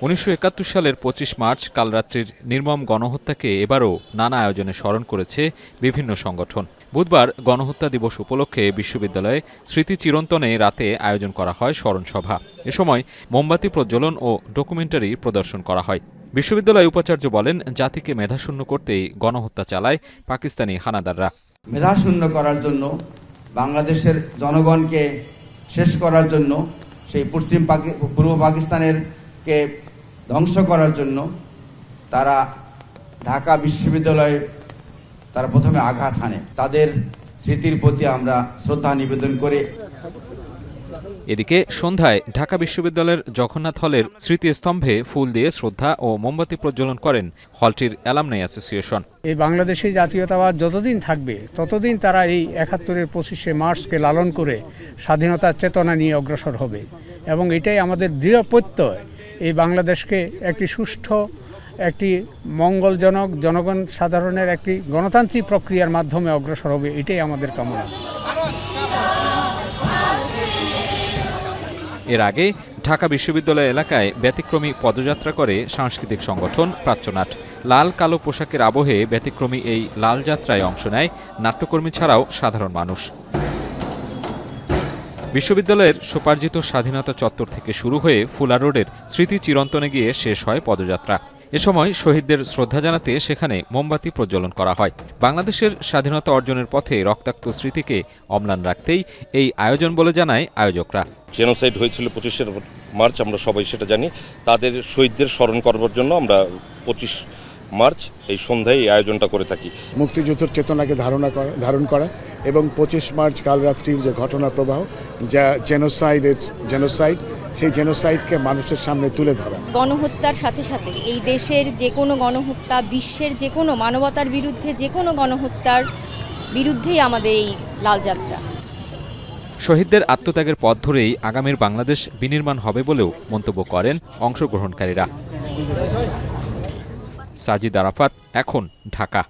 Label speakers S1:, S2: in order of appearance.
S1: 1971 সালের 25 মার্চ কালরাত্রির নির্মম গণহত্যাকে এবারও নানা আয়োজনে স্মরণ করেছে বিভিন্ন সংগঠন। বুধবার গণহত্যা দিবস উপলক্ষে বিশ্ববিদ্যালয়ে স্মৃতি চিরন্তনে রাতে আয়োজন করা হয় স্মরণসভা। এ সময় মোমবাতি প্রজ্বলন ও ডকুমেন্টারি প্রদর্শন করা হয়। বিশ্ববিদ্যালয় উপাচার্য বলেন, জাতিকে মেধাশূন্য করতেই গণহত্যা চালায় পাকিস্তানি হানাদাররা।
S2: মেধাশূন্য করার জন্য, বাংলাদেশের জনগণকে শেষ করার জন্য, সেই পূর্ব পাকিস্তানের কে ধ্বংস করার জন্য তারা ঢাকা বিশ্ববিদ্যালয়ে তারা প্রথমে আঘাত হানে। তাদের স্মৃতির প্রতি আমরা শ্রদ্ধা নিবেদন করে
S1: এদিকে সন্ধ্যায় ঢাকা বিশ্ববিদ্যালয়ের জগন্নাথ হলের স্মৃতিস্তম্ভে ফুল দিয়ে শ্রদ্ধা ও মোমবাতি প্রজ্বলন করেন হলটির অ্যালামনাই অ্যাসোসিয়েশন।
S3: এই বাংলাদেশি জাতীয়তাবাদ যতদিন থাকবে ততদিন তারা এই 71-এর 25শে মার্চকে লালন করে স্বাধীনতার চেতনা নিয়ে অগ্রসর হবে এবং এটাই আমাদের দৃঢ় প্রত্যয় এই বাংলাদেশকে একটি সুষ্ঠু, একটি মঙ্গলজনক, জনগণ সাধারণের একটি গণতান্ত্রিক প্রক্রিয়ার মাধ্যমে অগ্রসর হবে, এটাই আমাদের কামনা।
S1: এর আগে ঢাকা বিশ্ববিদ্যালয় এলাকায় ব্যতিক্রমী পদযাত্রা করে সাংস্কৃতিক সংগঠন প্রাচ্যনাট। লাল কালো পোশাকের আবহে ব্যতিক্রমী এই লাল যাত্রায় অংশ নেয় নাট্যকর্মী ছাড়াও সাধারণ মানুষ। বিশ্ববিদ্যালয়ের স্বোপার্জিত স্বাধীনতা চত্বর থেকে শুরু হয়ে ফুলা রোডের স্মৃতি চিরন্তনে গিয়ে শেষ হয় পদযাত্রা। এ সময় শহীদদের শ্রদ্ধা জানাতে সেখানে মোমবাতি প্রজ্বলন করা হয়। বাংলাদেশের স্বাধীনতা অর্জনের পথে রক্তাক্ত স্মৃতিকে অম্লান রাখতেই এই আয়োজন বলে জানায় আয়োজকরা।
S4: জেনোসাইড হয়েছিল 25শে মার্চ, আমরা সবাই সেটা জানি। তাদের শহীদদের স্মরণ করবার জন্য আমরা 25 মার্চ এই সন্ধ্যায় এই আয়োজনটা করে থাকি।
S5: মুক্তিযুদ্ধের চেতনাকে ধারণ করা এবং 25 মার্চ কালরাত্রির যে ঘটনা প্রবাহ, যা জেনোসাইড, সেই জেনোসাইডকে মানুষের সামনে তুলে ধরা।
S6: গণহত্যার সাথে সাথে এই দেশের যে কোনো গণহত্যা, বিশ্বের যে কোনো মানবতার বিরুদ্ধে যে কোনো গণহত্যার বিরুদ্ধেই আমাদের এই লাল যাত্রা।
S1: শহীদদের আত্মত্যাগের পথ ধরেই আগামীর বাংলাদেশ বিনির্মাণ হবে বলেও মন্তব্য করেন অংশগ্রহণকারীরা। সাজিদ আরাফাত, এখন, ঢাকা।